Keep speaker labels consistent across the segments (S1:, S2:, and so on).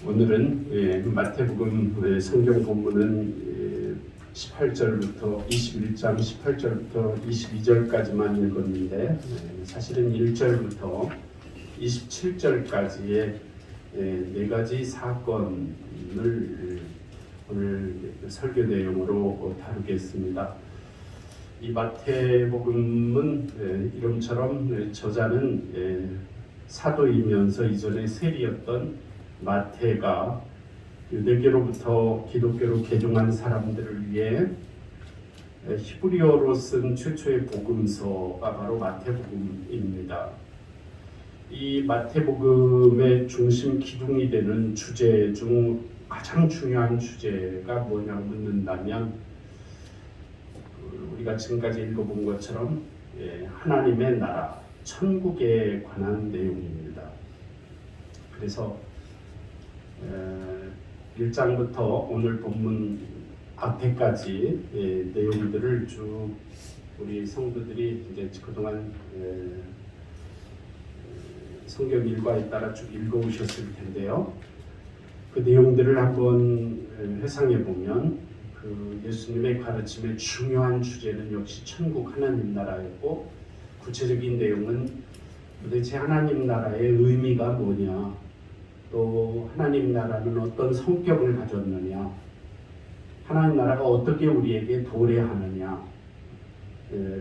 S1: 오늘은 마태복음 성경 본문은 18절부터 21장 18절부터 22절까지만 읽었는데 사실은 1절부터 27절까지의 네 가지 사건을 오늘 설교 내용으로 다루겠습니다. 이 마태복음은 이름처럼 저자는 사도이면서 이전에 세리였던 마태가 유대교로부터 기독교로 개종한 사람들을 위해 히브리어로 쓴 최초의 복음서가 바로 마태복음입니다. 이 마태복음의 중심 기둥이 되는 주제 중 가장 중요한 주제가 뭐냐고 묻는다면 우리가 지금까지 읽어본 것처럼 하나님의 나라, 천국에 관한 내용입니다. 그래서 1장부터 오늘 본문 앞에까지 내용들을 쭉 우리 성도들이 이제 그동안 성경 일과에 따라 쭉 읽어오셨을 텐데요. 그 내용들을 한번 회상해 보면 그 예수님의 가르침의 중요한 주제는 역시 천국 하나님 나라였고, 구체적인 내용은 도대체 하나님 나라의 의미가 뭐냐, 또 하나님 나라는 어떤 성격을 가졌느냐, 하나님 나라가 어떻게 우리에게 도래하느냐,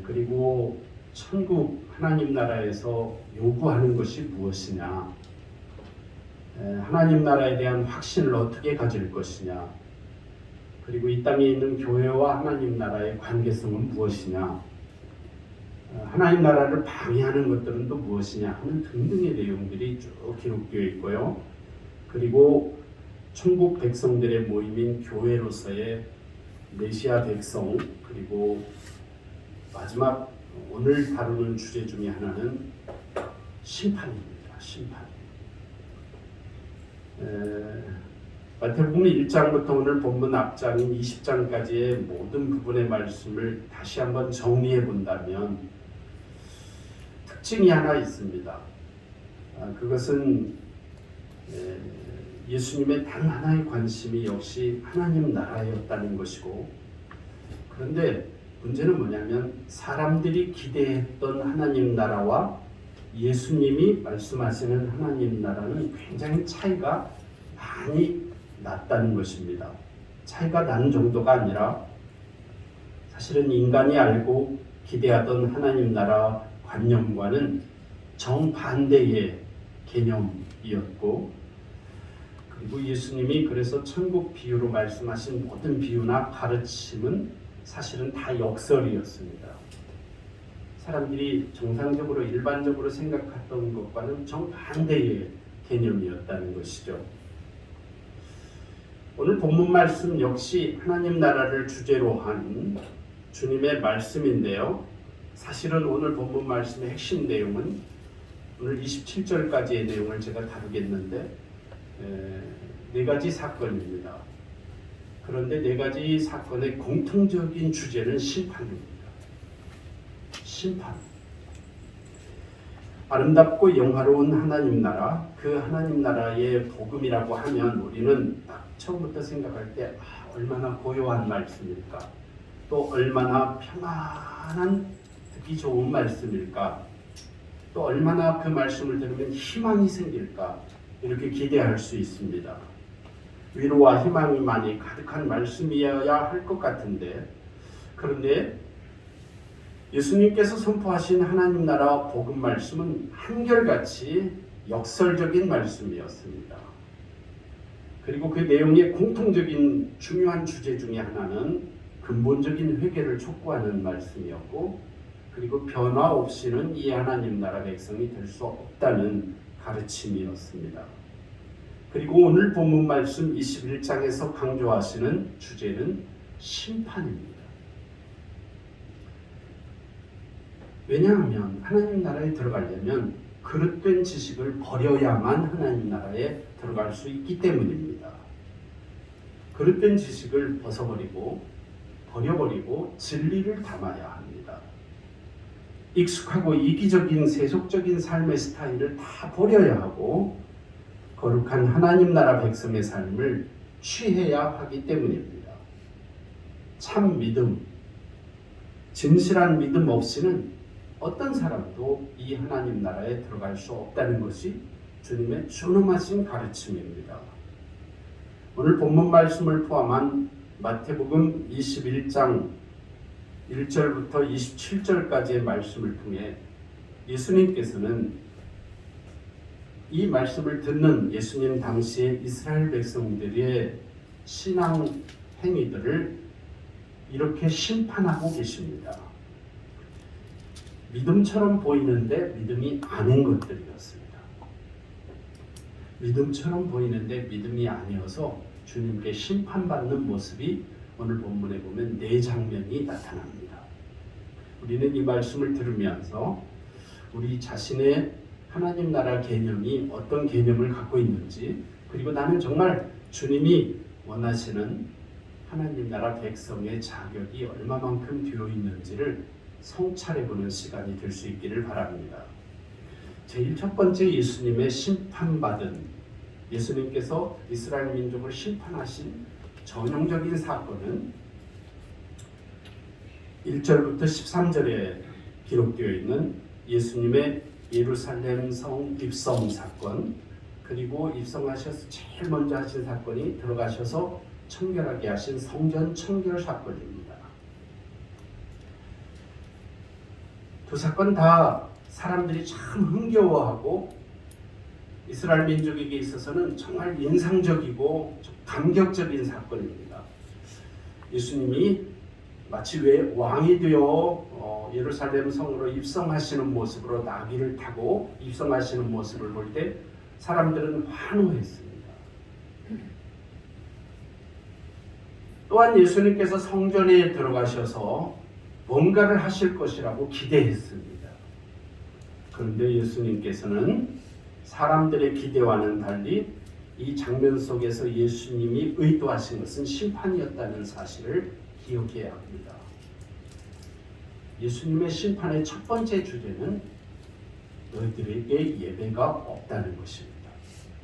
S1: 그리고 천국 하나님 나라에서 요구하는 것이 무엇이냐, 하나님 나라에 대한 확신을 어떻게 가질 것이냐, 그리고 이 땅에 있는 교회와 하나님 나라의 관계성은 무엇이냐, 하나님 나라를 방해하는 것들은 또 무엇이냐 하는 등등의 내용들이 쭉 기록되어 있고요. 그리고 천국 백성들의 모임인 교회로서의 메시아 백성, 그리고 마지막 오늘 다루는 주제 중에 하나는 심판입니다. 심판. 마태복음 1장부터 오늘 본문 앞장인 20장까지의 모든 부분의 말씀을 다시 한번 정리해 본다면 특징이 하나 있습니다. 그것은 예수님의 단 하나의 관심이 역시 하나님 나라였다는 것이고, 그런데 문제는 뭐냐면 사람들이 기대했던 하나님 나라와 예수님이 말씀하시는 하나님 나라는 굉장히 차이가 많이 났다는 것입니다. 차이가 나는 정도가 아니라 사실은 인간이 알고 기대하던 하나님 나라 관념과는 정반대의 개념이었고, 그리고 예수님이 그래서 천국 비유로 말씀하신 모든 비유나 가르침은 사실은 다 역설이었습니다. 사람들이 정상적으로 일반적으로 생각했던 것과는 정반대의 개념이었다는 것이죠. 오늘 본문 말씀 역시 하나님 나라를 주제로 한 주님의 말씀인데요. 사실은 오늘 본문 말씀의 핵심 내용은 오늘 27절까지의 내용을 제가 다루겠는데 네 가지 사건입니다. 그런데 네 가지 사건의 공통적인 주제는 심판입니다. 심판. 아름답고 영화로운 하나님 나라, 그 하나님 나라의 복음이라고 하면 우리는 딱 처음부터 생각할 때 얼마나 고요한 말씀일까, 또 얼마나 평안한 듣기 좋은 말씀일까, 또 얼마나 그 말씀을 들으면 희망이 생길까, 이렇게 기대할 수 있습니다. 위로와 희망이 많이 가득한 말씀이어야 할 것 같은데, 그런데 예수님께서 선포하신 하나님 나라 복음 말씀은 한결같이 역설적인 말씀이었습니다. 그리고 그 내용의 공통적인 중요한 주제 중에 하나는 근본적인 회개를 촉구하는 말씀이었고, 그리고 변화 없이는 이 하나님 나라 백성이 될 수 없다는 가르침이었습니다. 그리고 오늘 본문 말씀 21장에서 강조하시는 주제는 심판입니다. 왜냐하면 하나님 나라에 들어가려면 그릇된 지식을 버려야만 하나님 나라에 들어갈 수 있기 때문입니다. 그릇된 지식을 버려버리고 진리를 담아야 합니다. 익숙하고 이기적인 세속적인 삶의 스타일을 다 버려야 하고, 거룩한 하나님 나라 백성의 삶을 취해야 하기 때문입니다. 참 믿음, 진실한 믿음 없이는 어떤 사람도 이 하나님 나라에 들어갈 수 없다는 것이 주님의 준엄하신 가르침입니다. 오늘 본문 말씀을 포함한 마태복음 21장 1절부터 27절까지의 말씀을 통해 예수님께서는 이 말씀을 듣는 예수님 당시의 이스라엘 백성들의 신앙 행위들을 이렇게 심판하고 계십니다. 믿음처럼 보이는데 믿음이 아닌 것들이었습니다. 믿음처럼 보이는데 믿음이 아니어서 주님께 심판받는 모습이 오늘 본문에 보면 네 장면이 나타납니다. 우리는 이 말씀을 들으면서 우리 자신의 하나님 나라 개념이 어떤 개념을 갖고 있는지, 그리고 나는 정말 주님이 원하시는 하나님 나라 백성의 자격이 얼마만큼 되어 있는지를 성찰해보는 시간이 될 수 있기를 바랍니다. 제일 첫 번째 예수님의 심판받은, 예수님께서 이스라엘 민족을 심판하신 전형적인 사건은 1절부터 13절에 기록되어 있는 예수님의 예루살렘 성 입성 사건, 그리고 입성하셔서 제일 먼저 하신 사건이 들어가셔서 청결하게 하신 성전 청결 사건입니다. 두 사건 다 사람들이 참 흥겨워하고 이스라엘 민족에게 있어서는 정말 인상적이고 감격적인 사건입니다. 예수님이 마치 왜 왕이 되어 예루살렘 성으로 입성하시는 모습으로 나귀를 타고 입성하시는 모습을 볼 때 사람들은 환호했습니다. 또한 예수님께서 성전에 들어가셔서 뭔가를 하실 것이라고 기대했습니다. 그런데 예수님께서는 사람들의 기대와는 달리 이 장면 속에서 예수님이 의도하신 것은 심판이었다는 사실을 기억해야 합니다. 예수님의 심판의 첫 번째 주제는 너희들에게 예배가 없다는 것입니다.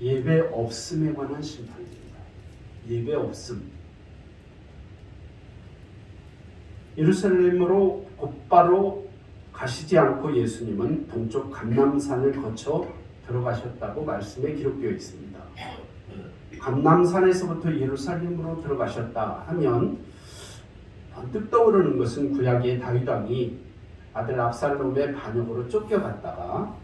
S1: 예배 없음에 관한 심판입니다. 예배 없음. 예루살렘으로 곧바로 가시지 않고 예수님은 동쪽 감람산을 거쳐 들어가셨다고 말씀에 기록되어 있습니다. 감람산에서부터 예루살렘으로 들어가셨다 하면 번뜩 떠오르는 것은 구약의 다윗 왕이 아들 압살롬의 반역으로 쫓겨갔다가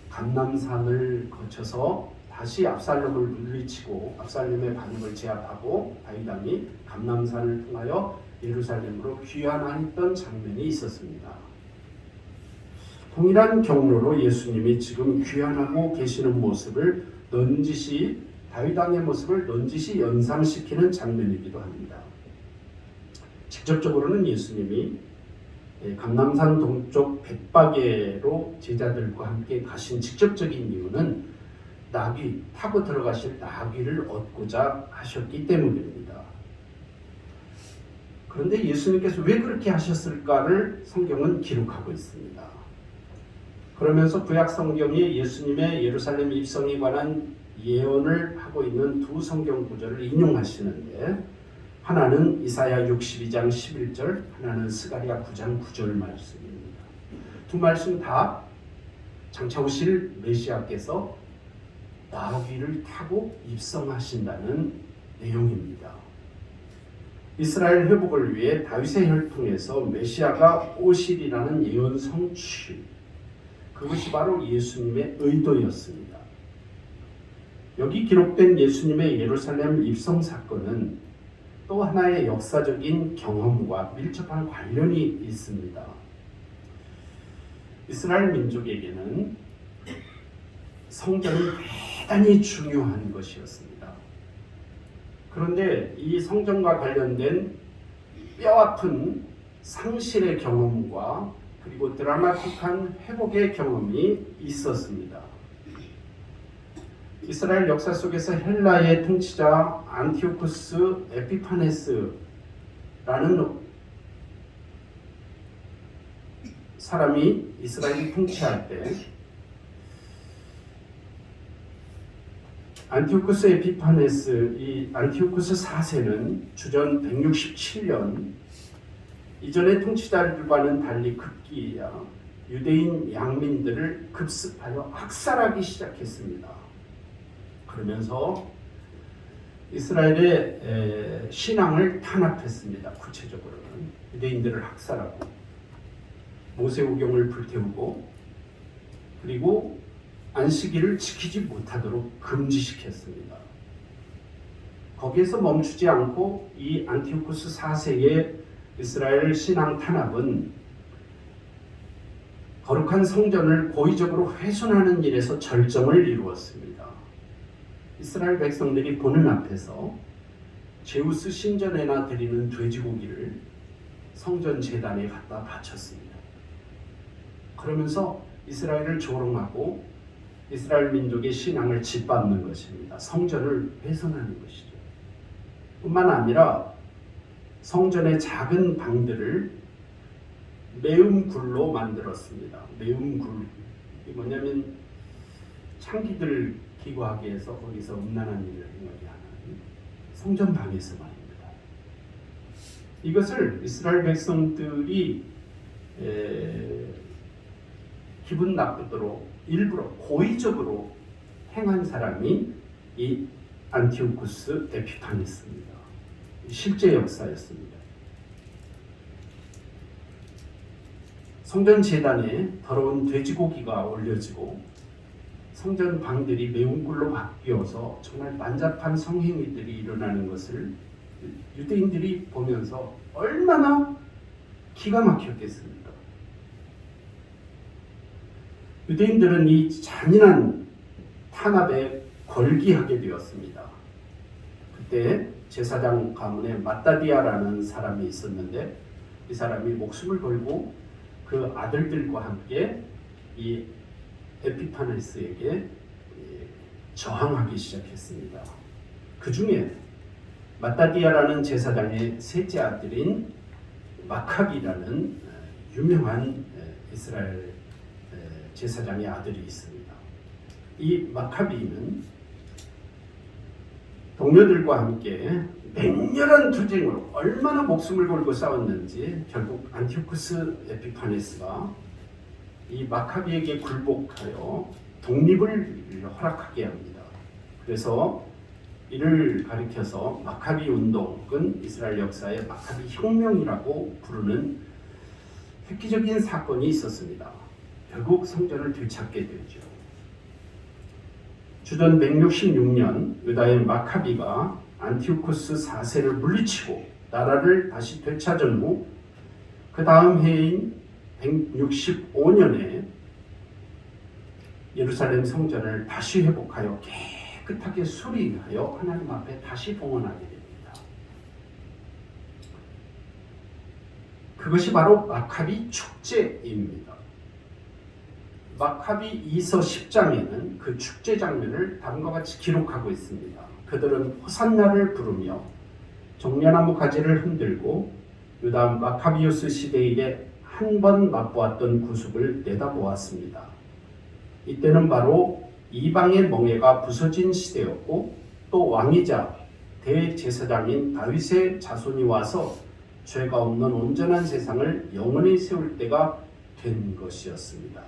S1: 감람산을 거쳐서 다시 압살롬을 물리치고 압살롬의 반역을 제압하고 다윗 왕이 감람산을 통하여 예루살렘으로 귀환했던 장면이 있었습니다. 동일한 경로로 예수님이 지금 귀환하고 계시는 모습을 넌지시 다윗 왕의 모습을 넌지시 연상시키는 장면이기도 합니다. 직접적으로는 예수님이 감람산 동쪽 벳바게로 제자들과 함께 가신 직접적인 이유는 나귀 타고 들어가실 나귀를 얻고자 하셨기 때문입니다. 그런데 예수님께서 왜 그렇게 하셨을까를 성경은 기록하고 있습니다. 그러면서 구약 성경이 예수님의 예루살렘 입성에 관한 예언을 하고 있는 두 성경 구절을 인용하시는데, 하나는 이사야 62장 11절, 하나는 스가랴 9장 9절 말씀입니다. 두 말씀 다 장차 오실 메시아께서 나귀를 타고 입성하신다는 내용입니다. 이스라엘 회복을 위해 다윗의 혈통에서 메시아가 오시리라는 예언 성취, 그것이 바로 예수님의 의도였습니다. 여기 기록된 예수님의 예루살렘 입성 사건은 또 하나의 역사적인 경험과 밀접한 관련이 있습니다. 이스라엘 민족에게는 성전은 대단히 중요한 것이었습니다. 그런데 이 성전과 관련된 뼈아픈 상실의 경험과 그리고 드라마틱한 회복의 경험이 있었습니다. 이스라엘 역사 속에서 헬라의 통치자 안티오쿠스 에피파네스라는 사람이 이스라엘을 통치할 때 안티오쿠스 에피파네스, 이 안티오쿠스 4세는 주전 167년 이전의 통치자들과는 달리 급기야 유대인 양민들을 급습하여 학살하기 시작했습니다. 그러면서 이스라엘의 신앙을 탄압했습니다. 구체적으로는 유대인들을 학살하고 모세오경을 불태우고 그리고 안식일을 지키지 못하도록 금지시켰습니다. 거기에서 멈추지 않고 이 안티오쿠스 4세의 이스라엘 신앙 탄압은 거룩한 성전을 고의적으로 훼손하는 일에서 절정을 이루었습니다. 이스라엘 백성들이 보는 앞에서 제우스 신전에나 드리는 돼지고기를 성전 제단에 갖다 바쳤습니다. 그러면서 이스라엘을 조롱하고 이스라엘 민족의 신앙을 짓밟는 것입니다. 성전을 훼손하는 것이죠. 뿐만 아니라 성전의 작은 방들을 매음굴로 만들었습니다. 매음굴, 이게 뭐냐면 창기들 기구하기 위해서 거기서 음란한 일을 행하게 하는 성전방에서 말입니다. 이것을 이스라엘 백성들이 기분 나쁘도록 일부러 고의적으로 행한 사람이 이 안티오쿠스 에피파네스입니다. 실제 역사였습니다. 성전 제단에 더러운 돼지고기가 올려지고 성전 방들이 매운굴로 바뀌어서 정말 난잡한 성행위들이 일어나는 것을 유대인들이 보면서 얼마나 기가 막혔겠습니까? 유대인들은 이 잔인한 탄압에 걸기하게 되었습니다. 그때 제사장 가문에 마따디아라는 사람이 있었는데 이 사람이 목숨을 걸고 그 아들들과 함께 이 에피파네스에게 저항하기 시작했습니다. 그 중에 마따디아라는 제사장의 셋째 아들인 마카비라는 유명한 이스라엘 제사장의 아들이 있습니다. 이 마카비는 동료들과 함께 맹렬한 투쟁으로 얼마나 목숨을 걸고 싸웠는지 결국 안티오쿠스 에피파네스가 이 마카비에게 굴복하여 독립을 허락하게 합니다. 그래서 이를 가리켜서 마카비 운동은 이스라엘 역사의 마카비 혁명이라고 부르는 획기적인 사건이 있었습니다. 결국 성전을 되찾게 되죠. 주전 166년 유다의 마카비가 안티오쿠스 4세를 물리치고 나라를 다시 되찾은 후 그 다음 해인 165년에 예루살렘 성전을 다시 회복하여 깨끗하게 수리하여 하나님 앞에 다시 봉헌하게 됩니다. 그것이 바로 마카비 축제입니다. 마카비 2서 10장에는 그 축제 장면을 다음과 같이 기록하고 있습니다. 그들은 호산나를 부르며 종려나무 가지를 흔들고 유다 마카비우스 시대 이래 한 번 맛보았던 구속을 내다보았습니다. 이때는 바로 이방의 멍에가 부서진 시대였고 또 왕이자 대제사장인 다윗의 자손이 와서 죄가 없는 온전한 세상을 영원히 세울 때가 된 것이었습니다.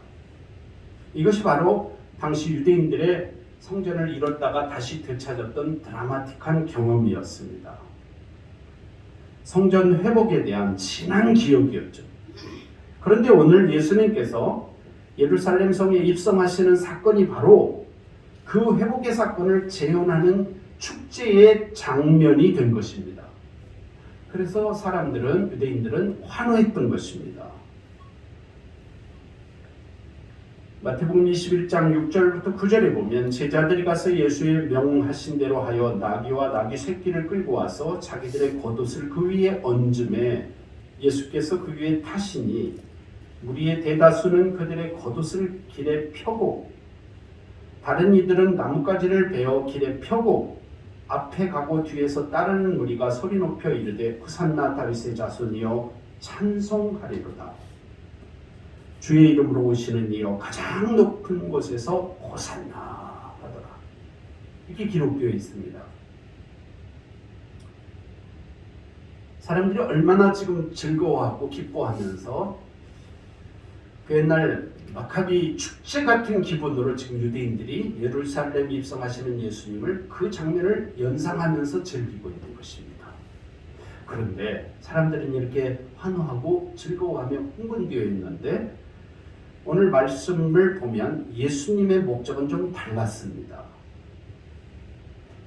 S1: 이것이 바로 당시 유대인들의 성전을 잃었다가 다시 되찾았던 드라마틱한 경험이었습니다. 성전 회복에 대한 진한 기억이었죠. 그런데 오늘 예수님께서 예루살렘 성에 입성하시는 사건이 바로 그 회복의 사건을 재현하는 축제의 장면이 된 것입니다. 그래서 유대인들은 환호했던 것입니다. 마태복음 21장 6절부터 9절에 보면 제자들이 가서 예수의 명하신 대로 하여 나귀와 나귀 새끼를 끌고 와서 자기들의 겉옷을 그 위에 얹음에 예수께서 그 위에 타시니 무리의 대다수는 그들의 겉옷을 길에 펴고 다른 이들은 나뭇가지를 베어 길에 펴고 앞에 가고 뒤에서 따르는 무리가 소리 높여 이르되 호산나 다윗의 자손이여 찬송하리로다. 주의 이름으로 오시는 이여 가장 높은 곳에서 호산나 하더라. 이렇게 기록되어 있습니다. 사람들이 얼마나 지금 즐거워하고 기뻐하면서 그 옛날 마카비 축제 같은 기분으로 지금 유대인들이 예루살렘 입성하시는 예수님을 그 장면을 연상하면서 즐기고 있는 것입니다. 그런데 사람들은 이렇게 환호하고 즐거워하며 흥분되어 있는데 오늘 말씀을 보면 예수님의 목적은 좀 달랐습니다.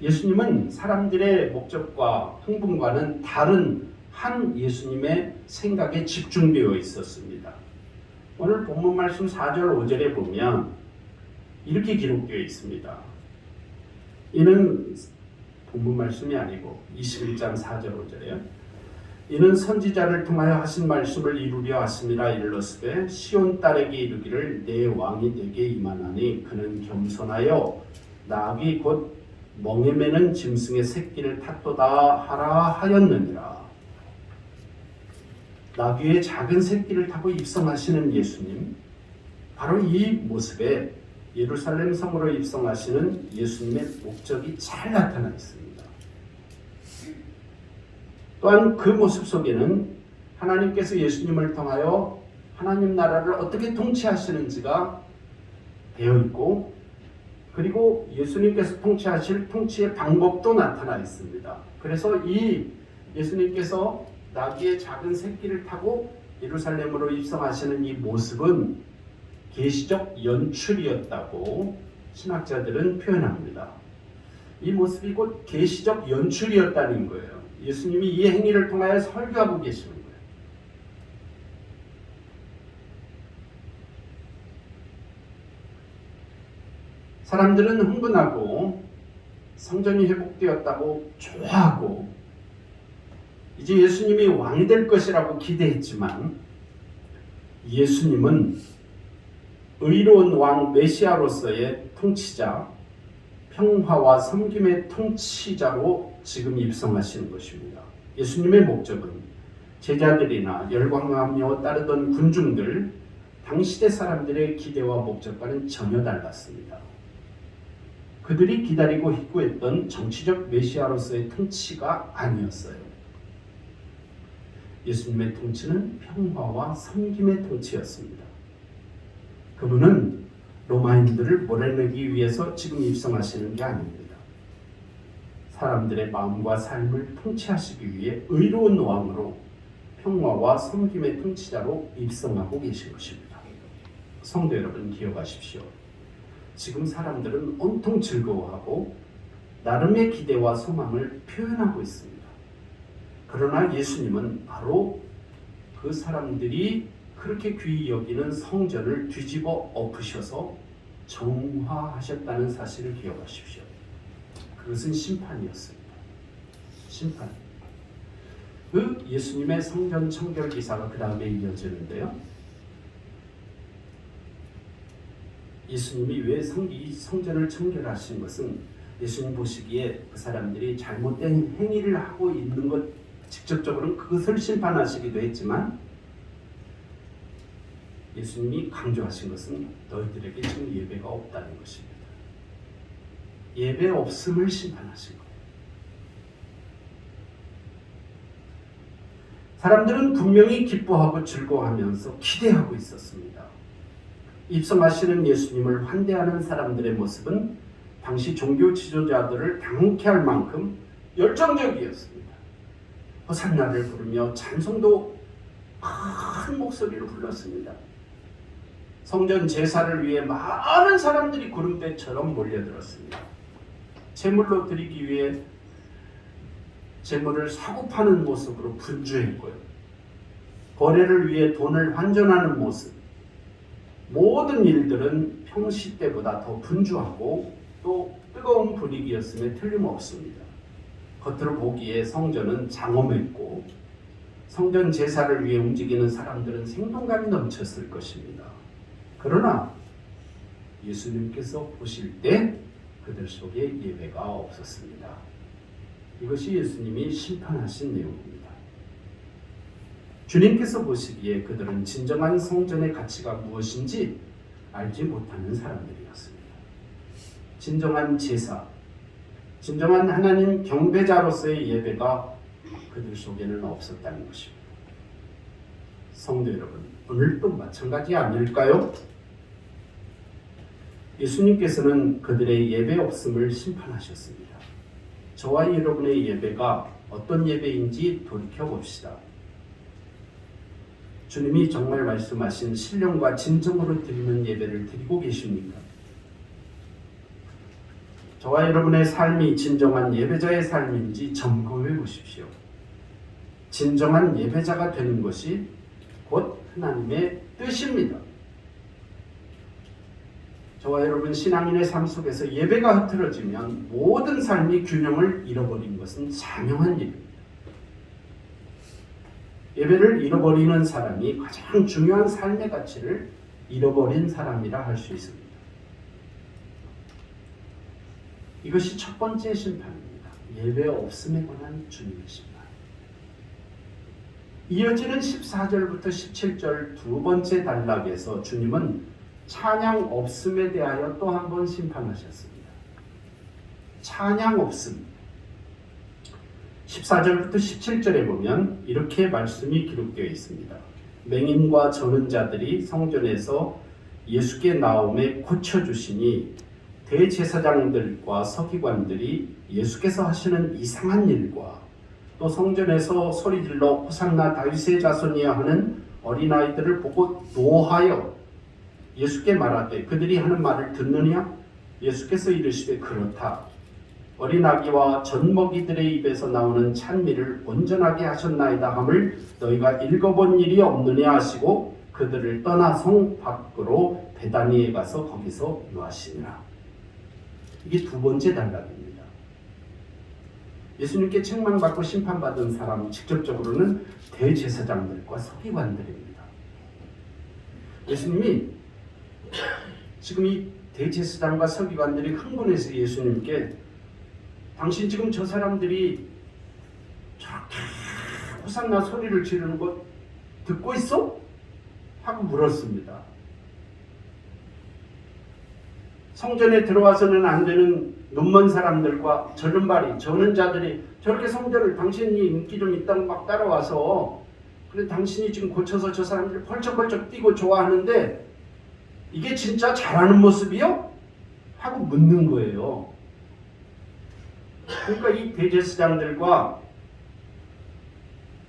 S1: 예수님은 사람들의 목적과 흥분과는 다른 한 예수님의 생각에 집중되어 있었습니다. 오늘 본문 말씀 4절 5절에 보면 이렇게 기록되어 있습니다. 이는 본문 말씀이 아니고 21장 4절 5절에요. 이는 선지자를 통하여 하신 말씀을 이루려 하심이라 일렀으되 시온 딸에게 이르기를 내 왕이 내게 임하나니 그는 겸손하여 나귀 곧 멍에 매는 짐승의 새끼를 탔도다 하라 하였느니라. 나귀의 작은 새끼를 타고 입성하시는 예수님, 바로 이 모습에 예루살렘 성으로 입성하시는 예수님의 목적이 잘 나타나 있습니다. 또한 그 모습 속에는 하나님께서 예수님을 통하여 하나님 나라를 어떻게 통치하시는지가 되어 있고, 그리고 예수님께서 통치하실 통치의 방법도 나타나 있습니다. 그래서 이 예수님께서 나귀의 작은 새끼를 타고 예루살렘으로 입성하시는 이 모습은 계시적 연출이었다고 신학자들은 표현합니다. 이 모습이 곧 계시적 연출이었다는 거예요. 예수님이 이 행위를 통하여 설교하고 계시는 거예요. 사람들은 흥분하고 성전이 회복되었다고 좋아하고 이제 예수님이 왕이 될 것이라고 기대했지만 예수님은 의로운 왕 메시아로서의 통치자, 평화와 섬김의 통치자로 지금 입성하시는 것입니다. 예수님의 목적은 제자들이나 열광하며 따르던 군중들, 당시대 사람들의 기대와 목적과는 전혀 달랐습니다. 그들이 기다리고 희구했던 정치적 메시아로서의 통치가 아니었어요. 예수님의 통치는 평화와 섬김의 통치였습니다. 그분은 로마인들을 몰아내기 위해서 지금 입성하시는 게 아닙니다. 사람들의 마음과 삶을 통치하시기 위해 의로운 왕으로 평화와 섬김의 통치자로 입성하고 계신 것입니다. 성도 여러분 기억하십시오. 지금 사람들은 온통 즐거워하고 나름의 기대와 소망을 표현하고 있습니다. 그러나 예수님은 바로 그 사람들이 그렇게 귀히 여기는 성전을 뒤집어 엎으셔서 정화하셨다는 사실을 기억하십시오. 그것은 심판이었습니다. 심판. 그 예수님의 성전 청결 기사가 그 다음에 이어지는데요. 예수님이 왜 이 성전을 청결하신 것은 예수님 보시기에 그 사람들이 잘못된 행위를 하고 있는 것 직접적으로는 그것을 심판하시기도 했지만 예수님이 강조하신 것은 너희들에게 지금 예배가 없다는 것입니다. 예배 없음을 심판하신 거예요. 사람들은 분명히 기뻐하고 즐거워하면서 기대하고 있었습니다. 입성하시는 예수님을 환대하는 사람들의 모습은 당시 종교 지도자들을 당혹해 할 만큼 열정적이었습니다. 호산나를 부르며 찬송도 큰 목소리로 불렀습니다. 성전 제사를 위해 많은 사람들이 구름대처럼 몰려들었습니다. 제물로 드리기 위해 제물을 사고 파는 모습으로 분주했고요. 거래를 위해 돈을 환전하는 모습, 모든 일들은 평시 때보다 더 분주하고 또 뜨거운 분위기였음에 틀림없습니다. 겉으로 보기에 성전은 장엄했고 성전 제사를 위해 움직이는 사람들은 생동감이 넘쳤을 것입니다. 그러나 예수님께서 보실 때 그들 속에 예배가 없었습니다. 이것이 예수님이 심판하신 내용입니다. 주님께서 보시기에 그들은 진정한 성전의 가치가 무엇인지 알지 못하는 사람들이었습니다. 진정한 제사, 진정한 하나님 경배자로서의 예배가 그들 속에는 없었다는 것입니다. 성도 여러분, 오늘도 마찬가지 아닐까요? 예수님께서는 그들의 예배 없음을 심판하셨습니다. 저와 여러분의 예배가 어떤 예배인지 돌이켜봅시다. 주님이 정말 말씀하신 신령과 진정으로 드리는 예배를 드리고 계십니까? 저와 여러분의 삶이 진정한 예배자의 삶인지 점검해 보십시오. 진정한 예배자가 되는 것이 곧 하나님의 뜻입니다. 저와 여러분 신앙인의 삶 속에서 예배가 흐트러지면 모든 삶이 균형을 잃어버린 것은 자명한 일입니다. 예배를 잃어버리는 사람이 가장 중요한 삶의 가치를 잃어버린 사람이라 할 수 있습니다. 이것이 첫 번째 심판입니다. 예배 없음에 관한 주님의 심판. 이어지는 14절부터 17절 두 번째 단락에서 주님은 찬양 없음에 대하여 또 한 번 심판하셨습니다. 찬양 없음. 14절부터 17절에 보면 이렇게 말씀이 기록되어 있습니다. 맹인과 저는 자들이 성전에서 예수께 나옴에 고쳐주시니 대제사장들과 서기관들이 예수께서 하시는 이상한 일과 또 성전에서 소리질러 호산나 다윗의 자손이여 하는 어린아이들을 보고 노하여 예수께 말하되 그들이 하는 말을 듣느냐? 예수께서 이르시되 그렇다. 어린아기와 젖먹이들의 입에서 나오는 찬미를 온전하게 하셨나이다 함을 너희가 읽어본 일이 없느냐 하시고 그들을 떠나 성 밖으로 베다니에 가서 거기서 유하시니라. 이게 두 번째 단락입니다. 예수님께 책망받고 심판받은 사람 직접적으로는 대제사장들과 서기관들입니다. 예수님이 지금 이 대제사장과 서기관들이 흥분해서 예수님께 당신 지금 저 사람들이 저렇게 호산나 소리를 지르는 거 듣고 있어? 하고 물었습니다. 성전에 들어와서는 안 되는 눈먼 사람들과 저는 자들이 저렇게 성전을 당신이 인기 좀 있다고 막 따라와서 그래 당신이 지금 고쳐서 저 사람들이 펄쩍펄쩍 뛰고 좋아하는데 이게 진짜 잘하는 모습이요? 하고 묻는 거예요. 그러니까 이 대제사장들과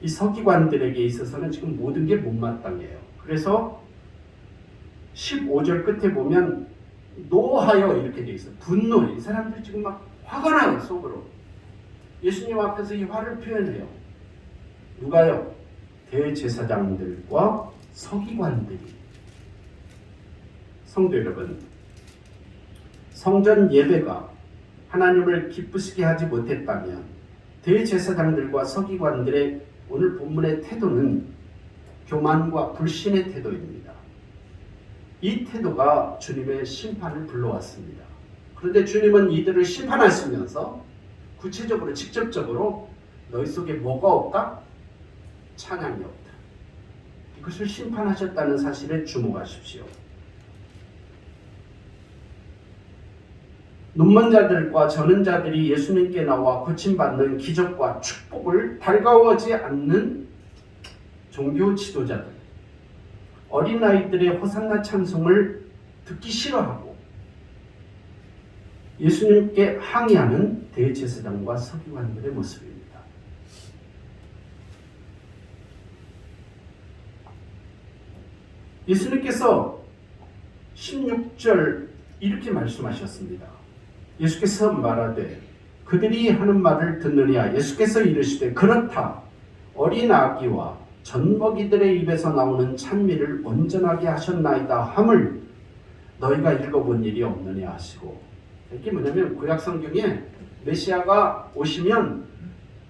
S1: 이 서기관들에게 있어서는 지금 모든 게 못마땅해요. 그래서 15절 끝에 보면 노하여 이렇게 돼 있어요. 분노해. 이 사람들이 지금 막 화가 나요, 속으로. 예수님 앞에서 이 화를 표현해요. 누가요? 대제사장들과 서기관들이. 성도 여러분, 성전 예배가 하나님을 기쁘시게 하지 못했다면 대제사장들과 서기관들의 오늘 본문의 태도는 교만과 불신의 태도입니다. 이 태도가 주님의 심판을 불러왔습니다. 그런데 주님은 이들을 심판하시면서 구체적으로 직접적으로 너희 속에 뭐가 없다? 찬양이 없다. 이것을 심판하셨다는 사실에 주목하십시오. 눈먼 자들과 저는 자들이 예수님께 나와 고침받는 기적과 축복을 달가워하지 않는 종교 지도자들, 어린아이들의 호산나 찬송을 듣기 싫어하고 예수님께 항의하는 대제사장과 서기관들의 모습입니다. 예수님께서 16절 이렇게 말씀하셨습니다. 예수께서 말하되 그들이 하는 말을 듣느냐? 예수께서 이르시되 그렇다. 어린 아기와 젖먹이들의 입에서 나오는 찬미를 온전하게 하셨나이다 함을 너희가 읽어본 일이 없느냐 하시고, 이게 뭐냐면 구약 성경에 메시아가 오시면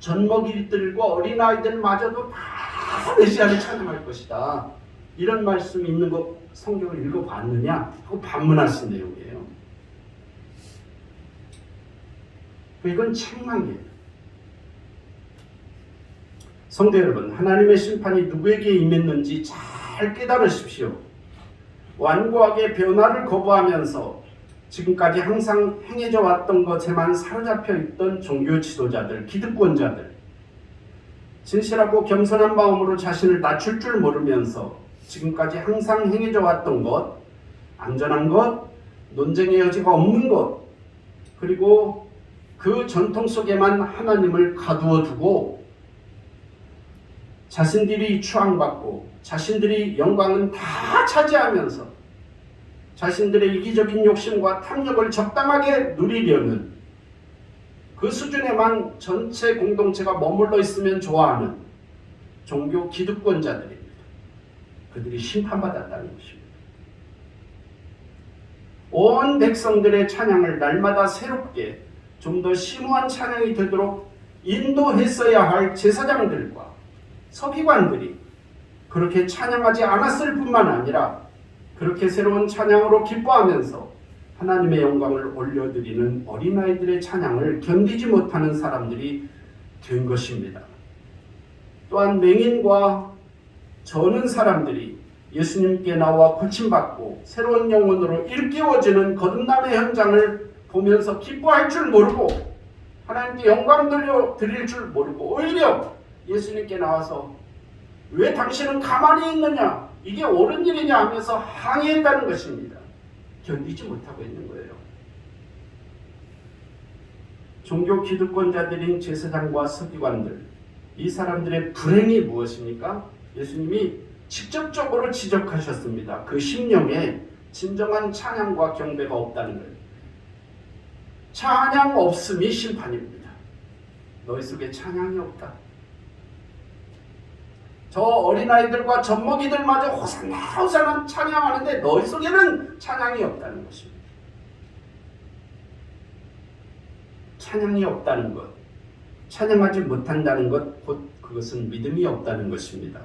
S1: 젖먹이들과 어린아이들마저도 다 메시아를 찬양할 것이다. 이런 말씀이 있는 거 성경을 읽어봤느냐 하고 반문하신 내용이에요. 이건 책망이에요. 성도 여러분, 하나님의 심판이 누구에게 임했는지 잘 깨달으십시오. 완고하게 변화를 거부하면서 지금까지 항상 행해져 왔던 것에만 사로잡혀 있던 종교 지도자들, 기득권자들, 진실하고 겸손한 마음으로 자신을 낮출 줄 모르면서 지금까지 항상 행해져 왔던 것, 안전한 것, 논쟁의 여지가 없는 것, 그리고 그 전통 속에만 하나님을 가두어 두고 자신들이 추앙받고 자신들이 영광은 다 차지하면서 자신들의 이기적인 욕심과 탐욕을 적당하게 누리려는 그 수준에만 전체 공동체가 머물러 있으면 좋아하는 종교 기득권자들입니다. 그들이 심판받았다는 것입니다. 온 백성들의 찬양을 날마다 새롭게 좀 더 심오한 찬양이 되도록 인도했어야 할 제사장들과 서기관들이 그렇게 찬양하지 않았을 뿐만 아니라 그렇게 새로운 찬양으로 기뻐하면서 하나님의 영광을 올려드리는 어린아이들의 찬양을 견디지 못하는 사람들이 된 것입니다. 또한 맹인과 저는 사람들이 예수님께 나와 고침받고 새로운 영혼으로 일깨워지는 거듭남의 현장을 보면서 기뻐할 줄 모르고 하나님께 영광 드릴 줄 모르고 오히려 예수님께 나와서 왜 당신은 가만히 있느냐, 이게 옳은 일이냐 하면서 항의했다는 것입니다. 견디지 못하고 있는 거예요. 종교 기득권자들인 제사장과 서기관들, 이 사람들의 불행이 무엇입니까? 예수님이 직접적으로 지적하셨습니다. 그 심령에 진정한 찬양과 경배가 없다는 거예요. 찬양 없음이 심판입니다. 너희 속에 찬양이 없다. 저 어린아이들과 젖먹이들마저 호산나 호산나 찬양하는데 너희 속에는 찬양이 없다는 것입니다. 찬양이 없다는 것, 찬양하지 못한다는 것, 곧 그것은 믿음이 없다는 것입니다.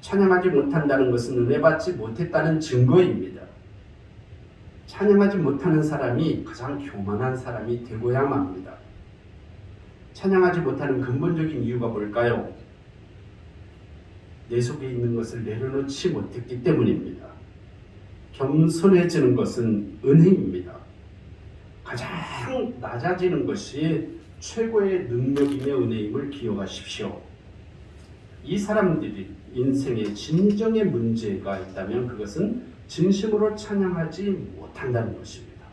S1: 찬양하지 못한다는 것은 은혜 받지 못했다는 증거입니다. 찬양하지 못하는 사람이 가장 교만한 사람이 되고야만 합니다. 찬양하지 못하는 근본적인 이유가 뭘까요? 내 속에 있는 것을 내려놓지 못했기 때문입니다. 겸손해지는 것은 은혜입니다. 가장 낮아지는 것이 최고의 능력이며 은혜임을 기억하십시오. 이 사람들이 인생에 진정의 문제가 있다면 그것은 진심으로 찬양하지 못한다는 것입니다.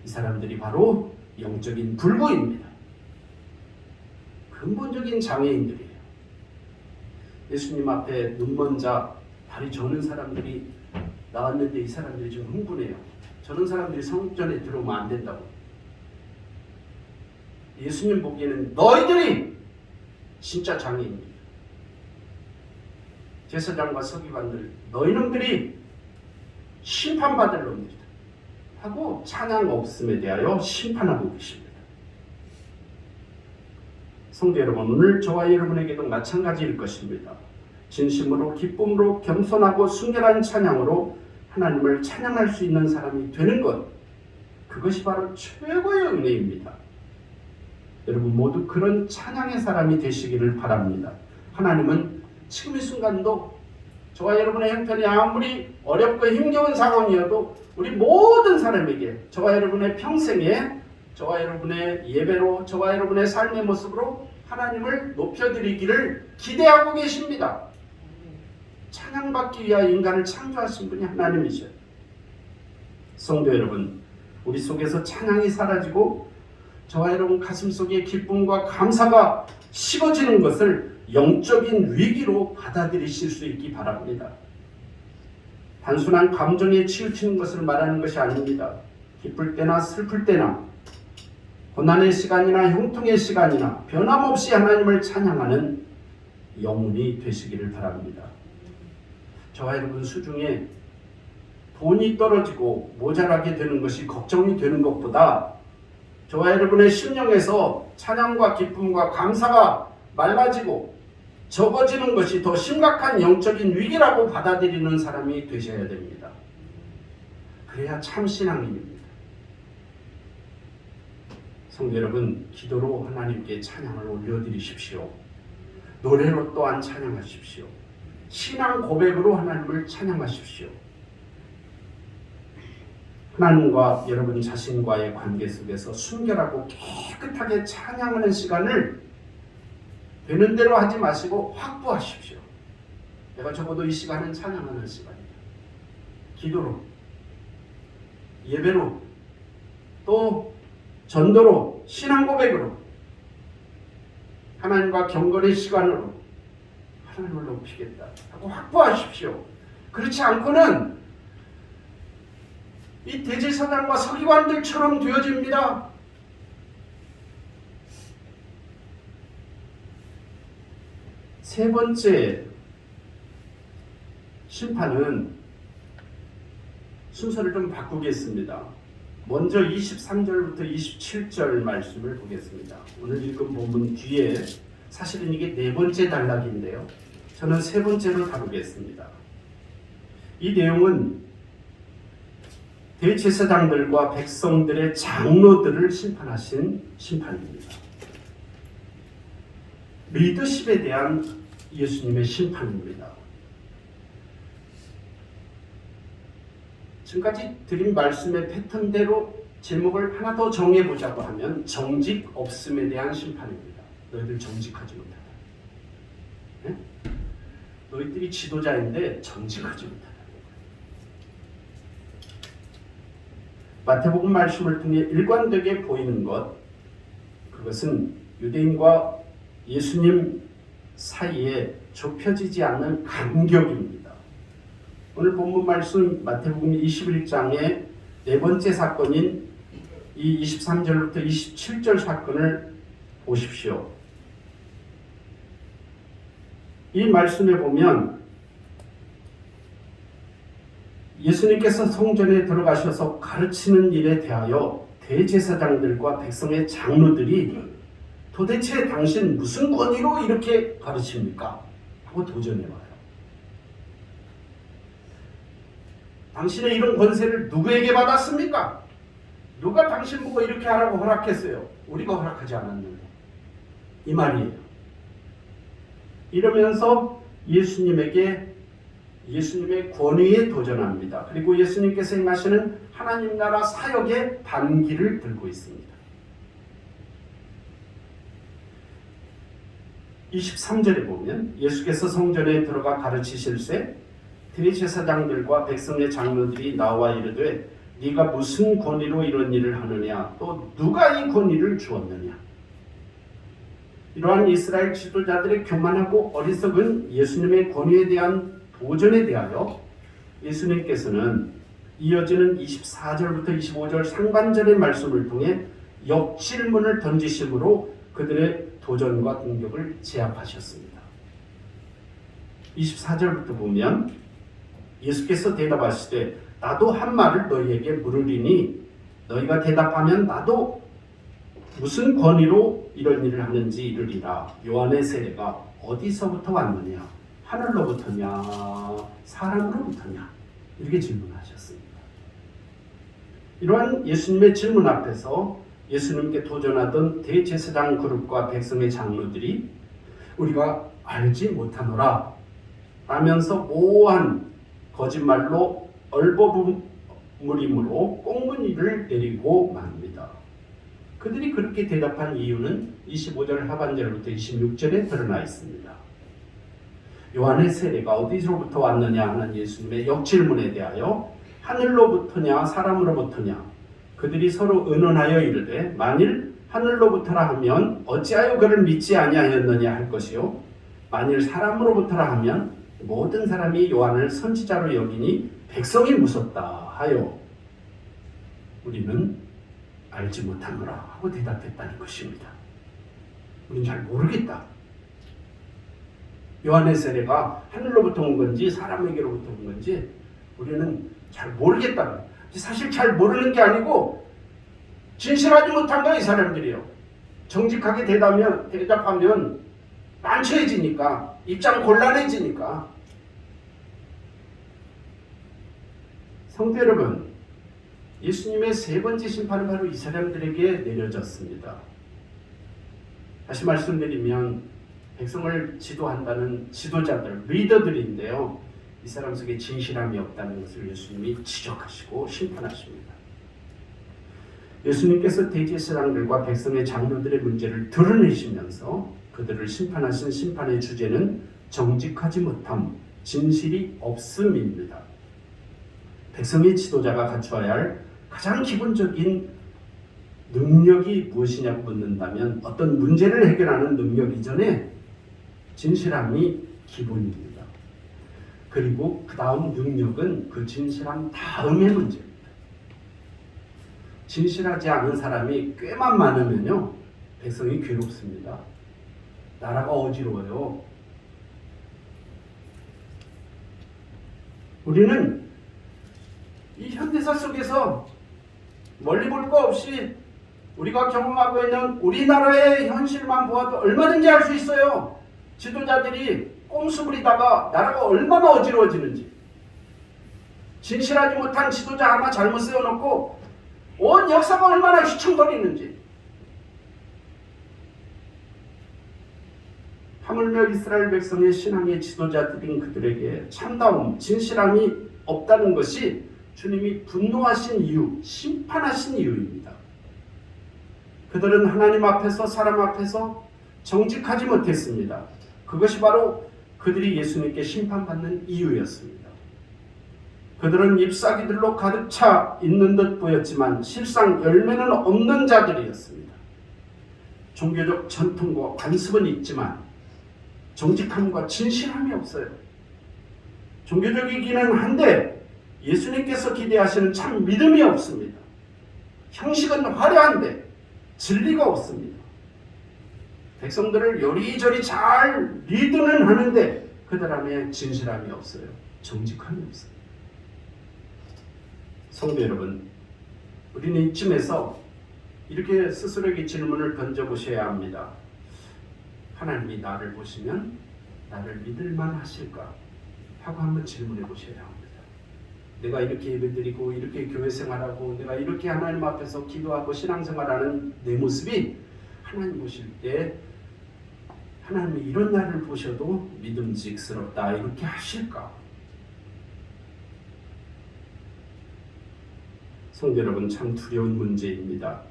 S1: 이 사람들이 바로 영적인 불구입니다. 근본적인 장애인들이에요. 예수님 앞에 눈먼 자, 다리 저는 사람들이 나왔는데 이 사람들이 좀 흥분해요. 저는 사람들이 성전에 들어오면 안 된다고. 예수님 보기에는 너희들이 진짜 장애인입니다. 제사장과 서기관들, 너희놈들이 심판받을 놈들이다 하고 찬양 없음에 대하여 심판하고 계십니다. 성도 여러분, 오늘 저와 여러분에게도 마찬가지일 것입니다. 진심으로 기쁨으로 겸손하고 순결한 찬양으로 하나님을 찬양할 수 있는 사람이 되는 것, 그것이 바로 최고의 은혜입니다. 여러분 모두 그런 찬양의 사람이 되시기를 바랍니다. 하나님은 지금 이 순간도 저와 여러분의 형편이 아무리 어렵고 힘겨운 상황이어도 우리 모든 사람에게 저와 여러분의 평생에 저와 여러분의 예배로 저와 여러분의 삶의 모습으로 하나님을 높여드리기를 기대하고 계십니다. 찬양받기 위하여 인간을 창조하신 분이 하나님이셔요. 성도 여러분, 우리 속에서 찬양이 사라지고 저와 여러분 가슴 속에 기쁨과 감사가 식어지는 것을 영적인 위기로 받아들이실 수 있기 바랍니다. 단순한 감정에 치우치는 것을 말하는 것이 아닙니다. 기쁠 때나 슬플 때나 고난의 시간이나 형통의 시간이나 변함없이 하나님을 찬양하는 영혼이 되시기를 바랍니다. 저와 여러분 수중에 돈이 떨어지고 모자라게 되는 것이 걱정이 되는 것보다 저와 여러분의 심령에서 찬양과 기쁨과 감사가 말라지고 적어지는 것이 더 심각한 영적인 위기라고 받아들이는 사람이 되셔야 됩니다. 그래야 참 신앙인입니다. 성도 여러분, 기도로 하나님께 찬양을 올려드리십시오. 노래로 또한 찬양하십시오. 신앙 고백으로 하나님을 찬양하십시오. 하나님과 여러분 자신과의 관계 속에서 순결하고 깨끗하게 찬양하는 시간을 되는 대로 하지 마시고 확보하십시오. 내가 적어도 이 시간은 찬양하는 시간이다. 기도로, 예배로, 또 전도로, 신앙 고백으로, 하나님과 경건의 시간으로 하나님을 높이겠다 하고 확보하십시오. 그렇지 않고는 이 대제사장과 서기관들처럼 되어집니다. 세 번째 심판은 순서를 좀 바꾸겠습니다. 먼저 23절부터 27절 말씀을 보겠습니다. 오늘 읽은 본문 뒤에 사실은 이게 네 번째 단락인데요. 저는 세 번째로 다루겠습니다. 이 내용은 대제사장들과 백성들의 장로들을 심판하신 심판입니다. 리더십에 대한 예수님의 심판입니다. 지금까지 드린 말씀의 패턴대로 제목을 하나 더 정해보자고 하면 정직 없음에 대한 심판입니다. 너희들 정직하지 못하다. 네? 너희들이 지도자인데 정직하지 못하다. 마태복음 말씀을 통해 일관되게 보이는 것, 그것은 유대인과 예수님 사이에 좁혀지지 않는 간격입니다. 오늘 본문 말씀 마태복음 21장의 네 번째 사건인 이 23절부터 27절 사건을 보십시오. 이 말씀에 보면 예수님께서 성전에 들어가셔서 가르치는 일에 대하여 대제사장들과 백성의 장로들이 도대체 당신 무슨 권위로 이렇게 가르칩니까? 하고 도전해와요. 당신의 이런 권세를 누구에게 받았습니까? 누가 당신 보고 이렇게 하라고 허락했어요? 우리가 허락하지 않았는데. 이 말이에요. 이러면서 예수님의 권위에 도전합니다. 그리고 예수님께서 행하시는 하나님 나라 사역의 반기를 들고 있습니다. 23절에 보면 예수께서 성전에 들어가 가르치실새 대제사장들과 백성의 장로들이 나와 이르되 네가 무슨 권위로 이런 일을 하느냐, 또 누가 이 권위를 주었느냐. 이러한 이스라엘 지도자들의 교만하고 어리석은 예수님의 권위에 대한 도전에 대하여 예수님께서는 이어지는 24절부터 25절 상반절의 말씀을 통해 역질문을 던지심으로 그들의 도전과 공격을 제압하셨습니다. 24절부터 보면 예수께서 대답하시되 나도 한 말을 너희에게 물으리니 너희가 대답하면 나도 무슨 권위로 이런 일을 하는지 이르리라. 요한의 세례가 어디서부터 왔느냐? 하늘로부터냐? 사람으로부터냐? 이렇게 질문하셨습니다. 이러한 예수님의 질문 앞에서 예수님께 도전하던 대제사장 그룹과 백성의 장로들이 우리가 알지 못하노라 라면서 모호한 거짓말로 얼버무림으로 꽁무니를 내리고 맙니다. 그들이 그렇게 대답한 이유는 25절 하반절부터 26절에 드러나 있습니다. 요한의 세례가 어디서부터 왔느냐 하는 예수님의 역질문에 대하여 하늘로부터냐 사람으로부터냐 그들이 서로 의논하여 이르되 만일 하늘로부터라 하면 어찌하여 그를 믿지 아니하였느냐 할 것이요 만일 사람으로부터라 하면 모든 사람이 요한을 선지자로 여기니 백성이 무섭다 하여 우리는 알지 못하노라 하고 대답했다는 것입니다. 우리는 잘 모르겠다. 요한의 세례가 하늘로부터 온 건지 사람에게로부터 온 건지 우리는 잘 모르겠다. 사실 잘 모르는 게 아니고 진실하지 못한 거야 이 사람들이요. 정직하게 대답하면 난처해지니까 입장 곤란해지니까. 성도 여러분, 예수님의 세 번째 심판은 바로 이 사람들에게 내려졌습니다. 다시 말씀드리면 백성을 지도한다는 지도자들, 리더들인데요. 이 사람 속에 진실함이 없다는 것을 예수님이 지적하시고 심판하십니다. 예수님께서 대제사장들과 백성의 장로들의 문제를 드러내시면서 그들을 심판하신 심판의 주제는 정직하지 못함, 진실이 없음입니다. 백성의 지도자가 갖추어야 할 가장 기본적인 능력이 무엇이냐고 묻는다면 어떤 문제를 해결하는 능력 이전에 진실함이 기본입니다. 그리고 그 다음 능력은 그 진실함 다음의 문제입니다. 진실하지 않은 사람이 꽤만 많으면요, 백성이 괴롭습니다. 나라가 어지러워요. 우리는 이 현대사 속에서 멀리 볼 거 없이 우리가 경험하고 있는 우리나라의 현실만 보아도 얼마든지 알 수 있어요. 지도자들이 꼼수 부리다가 나라가 얼마나 어지러워지는지, 진실하지 못한 지도자 하나 잘못 세워놓고 온 역사가 얼마나 휘청거리는지. 하물며 이스라엘 백성의 신앙의 지도자들인 그들에게 참다움, 진실함이 없다는 것이 주님이 분노하신 이유, 심판하신 이유입니다. 그들은 하나님 앞에서 사람 앞에서 정직하지 못했습니다. 그것이 바로 그들이 예수님께 심판받는 이유였습니다. 그들은 잎사귀들로 가득 차 있는 듯 보였지만 실상 열매는 없는 자들이었습니다. 종교적 전통과 관습은 있지만 정직함과 진실함이 없어요. 종교적이기는 한데 예수님께서 기대하시는 참 믿음이 없습니다. 형식은 화려한데 진리가 없습니다. 백성들을 요리조리 잘 리드는 하는데 그들 안에 진실함이 없어요. 정직함이 없어요. 성도 여러분, 우리는 이쯤에서 이렇게 스스로에게 질문을 던져보셔야 합니다. 하나님이 나를 보시면 나를 믿을만 하실까? 하고 한번 질문해 보셔야 합니다. 내가 이렇게 예배드리고 이렇게 교회 생활하고 내가 이렇게 하나님 앞에서 기도하고 신앙생활하는 내 모습이 하나님 보실 때 하나님이 이런 나를 보셔도 믿음직스럽다 이렇게 하실까? 성도 여러분, 참 두려운 문제입니다.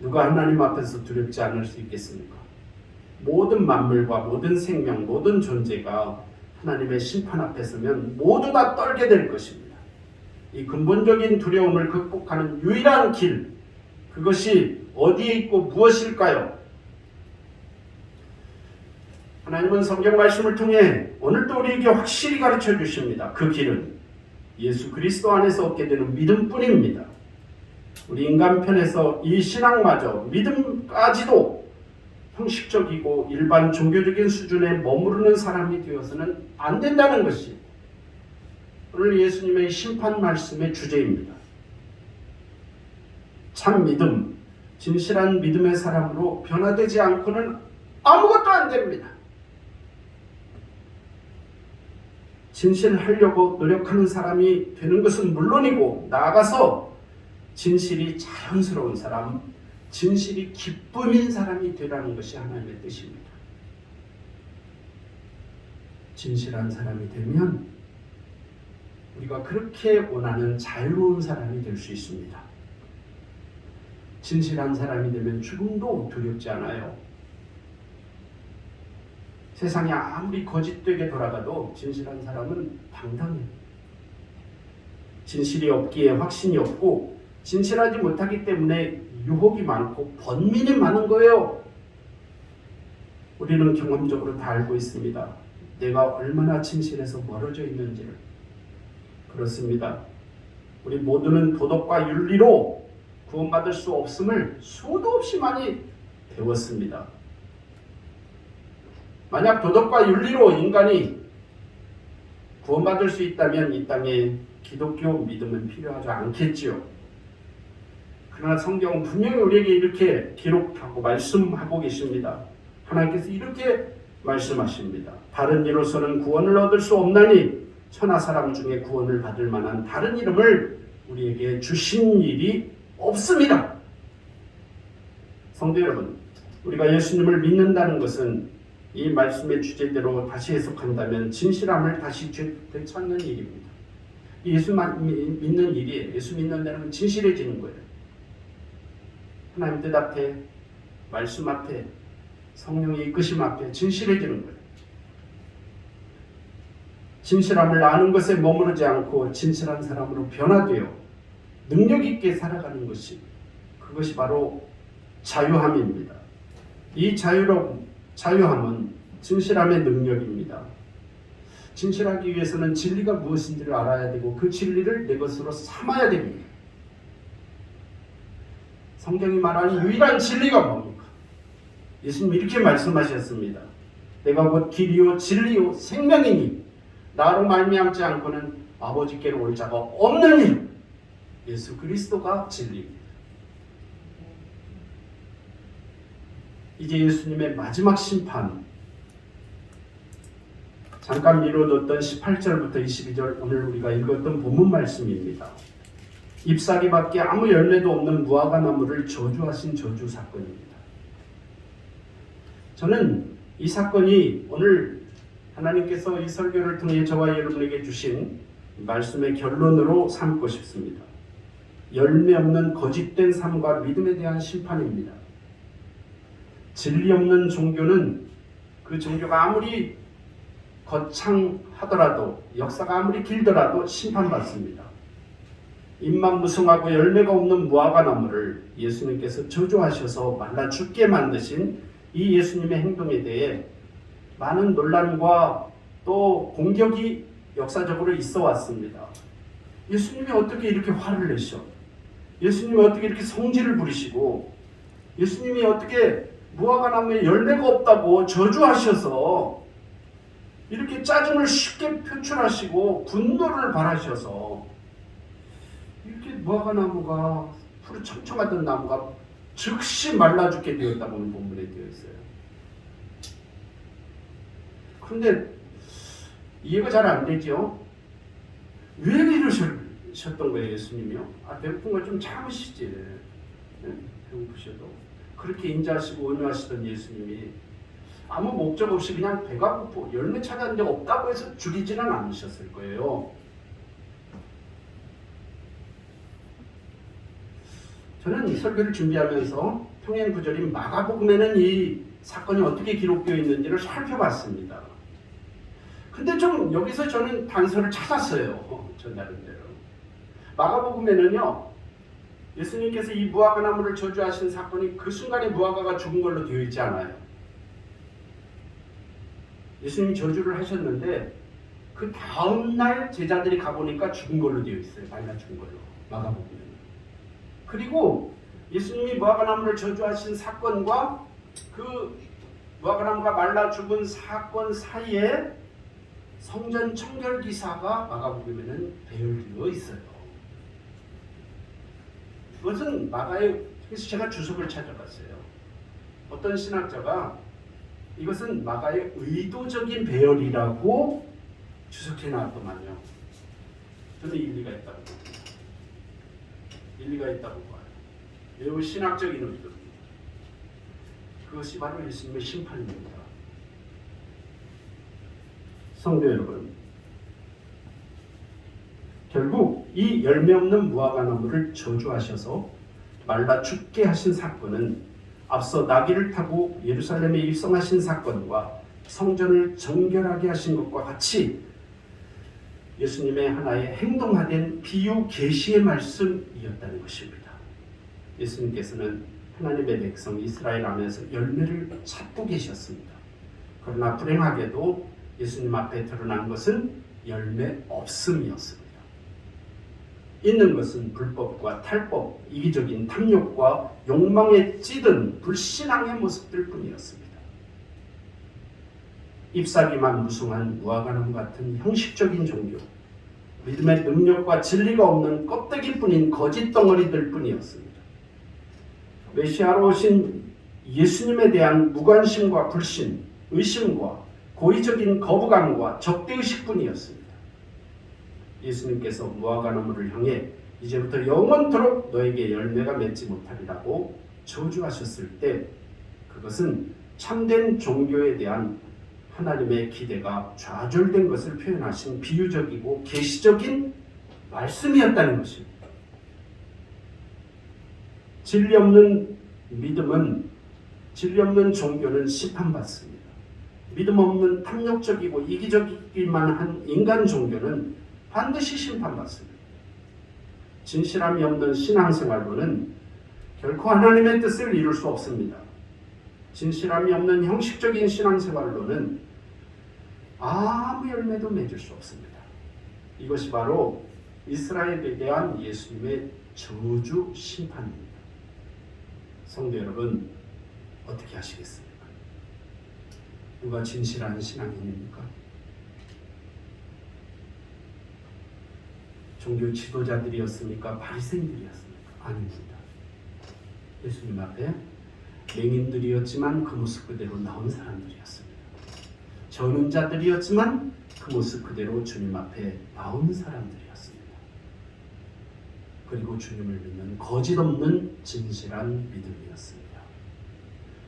S1: 누가 하나님 앞에서 두렵지 않을 수 있겠습니까? 모든 만물과 모든 생명, 모든 존재가 하나님의 심판 앞에 서면 모두 다 떨게 될 것입니다. 이 근본적인 두려움을 극복하는 유일한 길, 그것이 어디에 있고 무엇일까요? 하나님은 성경 말씀을 통해 오늘도 우리에게 확실히 가르쳐 주십니다. 그 길은 예수 그리스도 안에서 얻게 되는 믿음뿐입니다. 우리 인간편에서 이 신앙마저 믿음까지도 형식적이고 일반 종교적인 수준에 머무르는 사람이 되어서는 안 된다는 것이 오늘 예수님의 심판 말씀의 주제입니다. 참 믿음, 진실한 믿음의 사람으로 변화되지 않고는 아무것도 안 됩니다. 진실하려고 노력하는 사람이 되는 것은 물론이고 나아가서 진실이 자연스러운 사람, 진실이 기쁨인 사람이 되라는 것이 하나님의 뜻입니다. 진실한 사람이 되면 우리가 그렇게 원하는 자유로운 사람이 될 수 있습니다. 진실한 사람이 되면 죽음도 두렵지 않아요. 세상이 아무리 거짓되게 돌아가도 진실한 사람은 당당해요. 진실이 없기에 확신이 없고 진실하지 못하기 때문에 유혹이 많고 번민이 많은 거예요. 우리는 경험적으로 다 알고 있습니다. 내가 얼마나 진실에서 멀어져 있는지를. 그렇습니다. 우리 모두는 도덕과 윤리로 구원받을 수 없음을 수도 없이 많이 배웠습니다. 만약 도덕과 윤리로 인간이 구원받을 수 있다면 이 땅에 기독교 믿음은 필요하지 않겠지요. 그러나 성경은 분명히 우리에게 이렇게 기록하고 말씀하고 계십니다. 하나님께서 이렇게 말씀하십니다. 다른 이로서는 구원을 얻을 수 없나니 천하 사람 중에 구원을 받을 만한 다른 이름을 우리에게 주신 일이 없습니다. 성도 여러분, 우리가 예수님을 믿는다는 것은 이 말씀의 주제대로 다시 해석한다면 진실함을 다시 되찾는 일입니다. 예수만 믿는 일이에요. 예수 믿는 데는 진실해지는 거예요. 하나님 뜻 앞에, 말씀 앞에, 성령의 이끄심 앞에 진실해지는 거예요. 진실함을 아는 것에 머무르지 않고 진실한 사람으로 변화되어 능력 있게 살아가는 것이, 그것이 바로 자유함입니다. 이 자유함은 진실함의 능력입니다. 진실하기 위해서는 진리가 무엇인지를 알아야 되고 그 진리를 내 것으로 삼아야 됩니다. 성경이 말하는 유일한 진리가 뭡니까? 예수님이 이렇게 말씀하셨습니다. 내가 곧 길이요 진리요 생명이니 나로 말미암지 않고는 아버지께로 올 자가 없느니. 예수 그리스도가 진리입니다. 이제 예수님의 마지막 심판, 잠깐 미뤄뒀던 18절부터 22절 오늘 우리가 읽었던 본문 말씀입니다. 잎사귀밖에 아무 열매도 없는 무화과 나무를 저주하신 저주 사건입니다. 저는 이 사건이 오늘 하나님께서 이 설교를 통해 저와 여러분에게 주신 말씀의 결론으로 삼고 싶습니다. 열매 없는 거짓된 삶과 믿음에 대한 심판입니다. 진리 없는 종교는 그 종교가 아무리 거창하더라도, 역사가 아무리 길더라도 심판받습니다. 잎만 무성하고 열매가 없는 무화과 나무를 예수님께서 저주하셔서 말라 죽게 만드신 이 예수님의 행동에 대해 많은 논란과 또 공격이 역사적으로 있어 왔습니다. 예수님이 어떻게 이렇게 화를 내셔? 예수님이 어떻게 이렇게 성질을 부리시고, 예수님이 어떻게 무화과 나무에 열매가 없다고 저주하셔서 이렇게 짜증을 쉽게 표출하시고 분노를 발하셔서 이렇게 무화과 나무가, 푸르 청청하던 나무가 즉시 말라 죽게 되었다고 본문에 되어 있어요. 그런데 이해가 잘 안 되죠? 왜 이러셨던 거예요, 예수님이요? 배고픈 걸 좀 참으시지. 네? 배고프셔도. 그렇게 인자하시고 온유하시던 예수님이 아무 목적 없이 그냥 배가 고프고 열매 찾아낸 적 없다고 해서 죽이지는 않으셨을 거예요. 저는 이 설교를 준비하면서 평행 구절인 마가복음에는 이 사건이 어떻게 기록되어 있는지를 살펴봤습니다. 근데 좀 여기서 저는 단서를 찾았어요. 저 나름대로. 마가복음에는요, 예수님께서 이 무화과 나무를 저주하신 사건이 그 순간에 무화과가 죽은 걸로 되어 있지 않아요. 예수님이 저주를 하셨는데 그 다음날 제자들이 가보니까 죽은 걸로 되어 있어요. 말라 죽은 걸로. 마가복음에는. 그리고 예수님이 무화과 나무를 저주하신 사건과 그 무화과 나무가 말라 죽은 사건 사이에 성전 청결 기사가 마가복음에는 배열되어 있어요. 그것은 그래서 제가 주석을 찾아봤어요. 어떤 신학자가 이것은 마가의 의도적인 배열이라고 주석해 놨더만요. 저는 일리가 있다고 봅니다. 일리가 있다고 봐요. 매우 신학적인 의도입니다. 그것이 바로 예수님의 심판입니다. 성도 여러분, 결국 이 열매 없는 무화과 나무를 저주하셔서 말라 죽게 하신 사건은 앞서 나귀를 타고 예루살렘에 입성하신 사건과 성전을 정결하게 하신 것과 같이 예수님의 하나의 행동화된 비유 계시의 말씀이었다는 것입니다. 예수님께서는 하나님의 백성 이스라엘 안에서 열매를 찾고 계셨습니다. 그러나 불행하게도 예수님 앞에 드러난 것은 열매 없음이었습니다. 있는 것은 불법과 탈법, 이기적인 탐욕과 욕망에 찌든 불신앙의 모습들 뿐이었습니다. 잎사귀만 무성한 무화과나무 같은 형식적인 종교, 믿음의 능력과 진리가 없는 껍데기뿐인 거짓 덩어리들 뿐이었습니다. 메시아로 오신 예수님에 대한 무관심과 불신, 의심과 고의적인 거부감과 적대의식뿐이었습니다. 예수님께서 무화과나무를 향해 이제부터 영원토록 너에게 열매가 맺지 못하리라고 저주하셨을 때 그것은 참된 종교에 대한 하나님의 기대가 좌절된 것을 표현하신 비유적이고 계시적인 말씀이었다는 것입니다. 진리 없는 믿음은 진리 없는 종교는 심판받습니다. 믿음 없는 탐욕적이고 이기적이기만 한 인간 종교는 반드시 심판받습니다. 진실함이 없는 신앙생활로는 결코 하나님의 뜻을 이룰 수 없습니다. 진실함이 없는 형식적인 신앙생활로는 아무 열매도 맺을 수 없습니다. 이것이 바로 이스라엘에 대한 예수님의 저주 심판입니다. 성도 여러분, 어떻게 하시겠습니까? 누가 진실한 신앙인입니까? 종교 지도자들이었습니까? 바리새인들이었습니까? 아닙니다. 예수님 앞에 맹인들이었지만 그 모습 그대로 나온 사람들이었습니다. 전능자들이었지만 그 모습 그대로 주님 앞에 나온 사람들이었습니다. 그리고 주님을 믿는 거짓 없는 진실한 믿음이었습니다.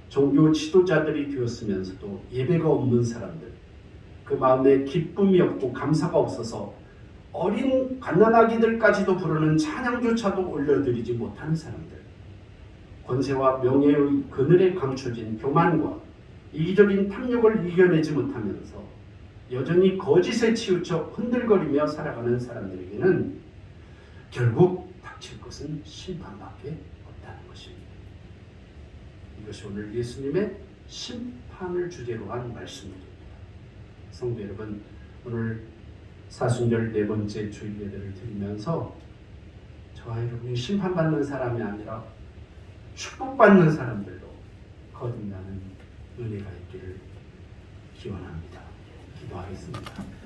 S1: 종교 지도자들이 되었으면서도 예배가 없는 사람들, 그 마음에 기쁨이 없고 감사가 없어서 어린 갓난아기들까지도 부르는 찬양조차도 올려드리지 못하는 사람들, 권세와 명예의 그늘에 감춰진 교만과 이기적인 탐욕을 이겨내지 못하면서 여전히 거짓에 치우쳐 흔들거리며 살아가는 사람들에게는 결국 닥칠 것은 심판밖에 없다는 것입니다. 이것이 오늘 예수님의 심판을 주제로 한 말씀입니다. 성도 여러분, 오늘 사순절 네 번째 주일 예배를 드리면서 저와 여러분이 심판받는 사람이 아니라 축복받는 사람들로 거듭나는 은혜가 있기를 기원합니다. 기도하겠습니다.